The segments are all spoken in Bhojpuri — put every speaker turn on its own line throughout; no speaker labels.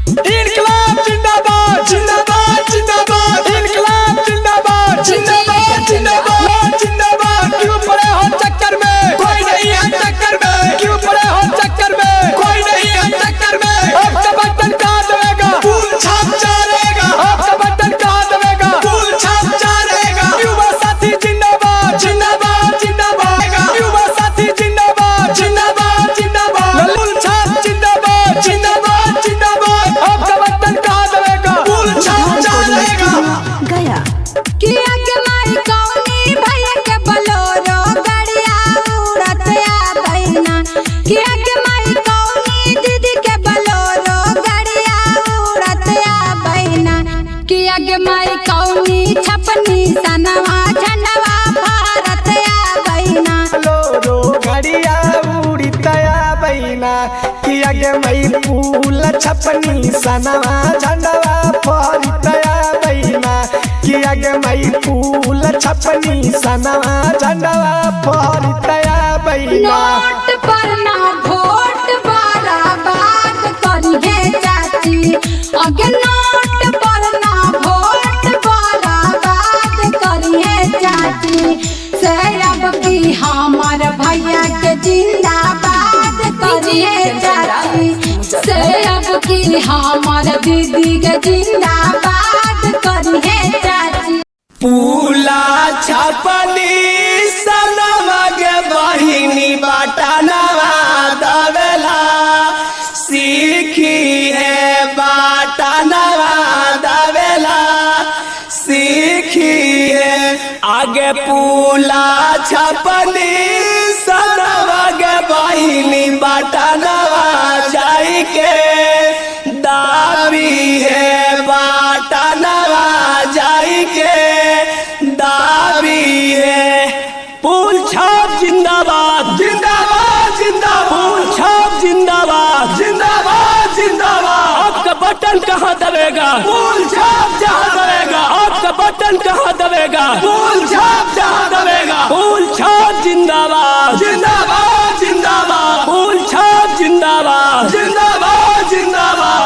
इनकलाब जिंदाबाद जिंदाबाद जिंदाबाद इनकलाब जिंदाबाद जिंदाबाद जिंदाबाद जिंदाबाद। क्यों पड़े हो चक्कर में, कोई नहीं है टक्कर में। क्यों पड़े हो चक्कर में, कोई नहीं है टक्कर में। आपका बटन कहाँ दबेगा, फूल छाप जाएगा। आपका बटन कहाँ दबेगा, फूल छाप जाएगा। युवा साथी जिंदाबाद जिंदाबाद जिंदाबाद। युवा साथी जिंदाबाद जिंदाबाद जिंदाबाद। फूल छाप जिंदाबाद जिंदाबाद जिंदाबाद। आपका बटन कहाँ दबेगा, फूल छाप जाएगा।
गया
किया के माई कौनी भैया के बलोरो गड़िया उड़त आ बहिना। किया के माई कौनी दीदी के बलोरो गड़िया उड़त आ बहिना। किया के माई कौनी छपनी सनवा झंडवा भारत आ बहिना।
लोरो घड़िया उड़ितया बैना किया गे मई फूल छपनी सनवा झंडवा फरितया बैना। किया गे मई फूल छपनी सनवा झंडवा फरितया बैना।
नोट पर ना वोट बराबर करिए चाची। अगे नोट पर ना वोट बराबर करिए चाची। से अब की हमार भैया के जिंदाबाद करिए चाची। से अब की हमार दीदी के जिंदाबाद करिए चाची।
फूला छपनी सनवा गे बहिनी बाटनवा दवेला सीखी है बाटनवा दवेला सीखी है। आगे फूला छपनी सनवा गे बहिनी बाटनवा जाई के दाबी है बाटनवा जाई के दाबी है। फूल छाप जिंदाबाद जिंदाबाद जिंदाबाद। फूल छाप जिंदाबाद जिंदाबाद जिंदाबाद। आपका बटन कहाँ दबेगा, फूल छाप जहाँ दबेगा। आपका बटन कहाँ दबेगा, फूल छाप जहाँ दबेगा। फूल छाप जिंदाबाद जिंदाबाद जिंदाबाद। फूल छाप जिंदाबाद जिंदाबाद जिंदाबाद।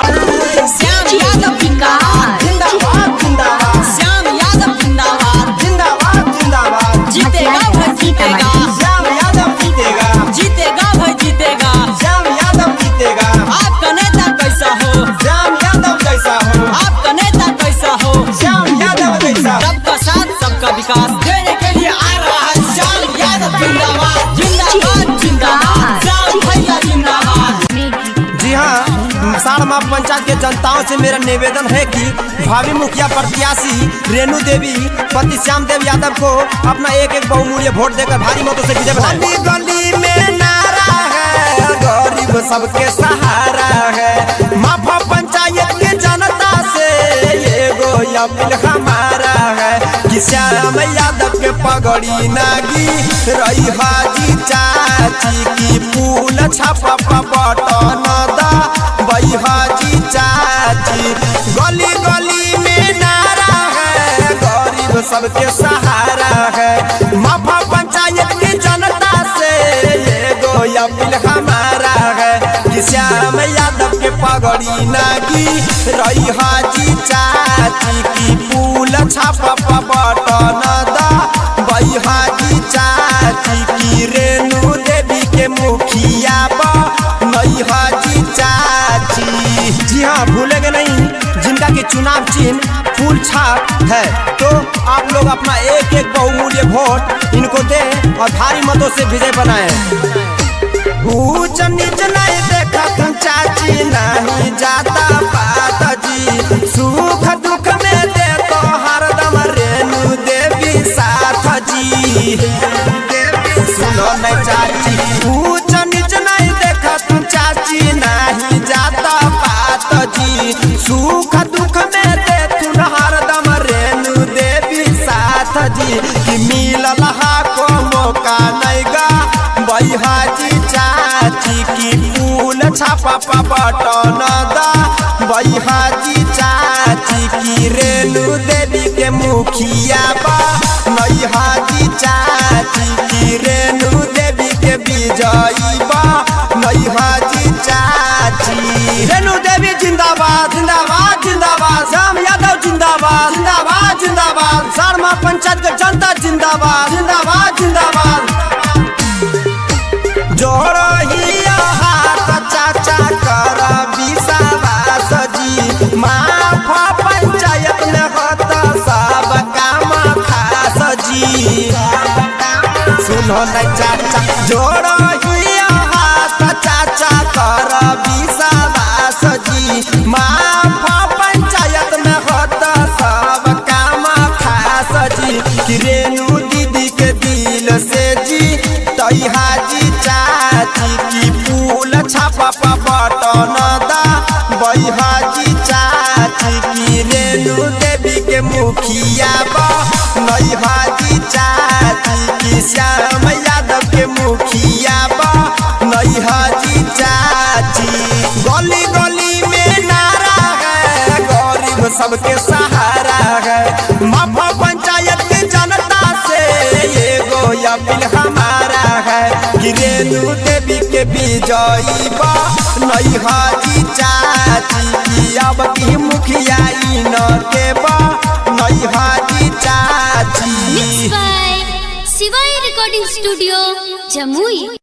श्याम यादव जिंदाबाद
जिंदाबाद जिंदाबाद।
श्याम यादव जिंदाबाद
जिंदाबाद जिंदाबाद।
जीतेगा भाई जीतेगा
श्याम यादव जीतेगा
जीतेगा भाई जीतेगा।
श्याम यादव जीतेगा।
आपका नेता कैसा हो,
श्याम यादव कैसा हो,
आपका नेता कैसा हो।
श्याम यादव कैसा हो।
सबका साथ सबका विकास देने के लिए आ रहा है श्याम यादव जिंदाबाद जिंदाबाद जिंदाबाद। श्याम भैया जिंदाबाद।
जी हाँ, सारमा पंचायत के जनताओं से मेरा निवेदन है कि भावी मुखिया प्रत्याशी रेणु देवी पति श्याम देव यादव को अपना एक एक बहुमूल्य वोट देकर भारी मतों से विजय बनाएं। गली गली में नारा है, गरीब सबके सहारा है। माफा पंचायत के जनता से एगो अपील हमारा है कि श्याम यादव के पगड़ी नागी रही हाजी चाची की। फूल छापा बटन दा बई हाजी चाची। गली गली में नारा है, गरीब सबके सहारा है। माफा पंचायत की जनता से एगो अपील हमारा है कि श्याम यादव के पगड़ी नागी रही हाजी चाची की। फूल छापा बटन दा बई हाजी चाची की। रेणु देवी के मुखिया नई हाजी चाची। जी हाँ, भूलेंगे नहीं, जिनका की चुनाव चिन्ह फूल छाप है। तो आप लोग अपना एक एक बहुमूल्य वोट इनको दें और भारी मतों से विजय बनाएं। ऊंच नीच नहीं देखा तुम चाची, नहीं जाता बात जी। सुख दुख में दे तो हरदम रेणु देवी साथ जी। सुनो न चाची, ऊंच नीच नहीं देखा तुम चाची, नहीं जाता बात जी। सुख दुख में दे तुम हरदम रेणु देवी साथ जी। कि मिलल हा को मौका नहीं गा बई हाजी चाची की। फूल छापा बटन दा बई हाजी चाची की। रेणु देवी के मुखिया नई हाजी चाची की। रेणु देवी के विजयी नई हाजी चाची। रेणु देवी देवी जिंदाबाद जिंदाबाद जिंदाबाद, श्याम यादव जिंदाबाद जिंदाबाद जिंदाबाद, सारमा पंचायत के जनता जिंदाबाद जिंदाबाद जिंदाबाद। जोड़हिया हाथ चाचा कर विश्वास जी, माफ पंचायत में होता सब काम खास जी। सुनो न चाचा जोड़हिया हाथ चाचा कर विश्वास जी, माफ पंचायत में होता सब काम खास जी। कि रेणु दीदी के दिल से जी तैहा जी चाची, की फूल छापा बटन दा बैहा जी चाची। की रेणु देवी के मुखिया नैहा जी चाची, की श्याम यादव के मुखिया नैहा जी चाची। गली गली में नारा है, गरीब सबके सहारा है। माफ पंचायत के जनता से एगो अपील हमारा है, कि रेणु देवी के विजयी नैहा जी चाची। की अब की मुखिया न के नैहा जी चाची।
Mixed by Shivai Recording Studio, Jamui।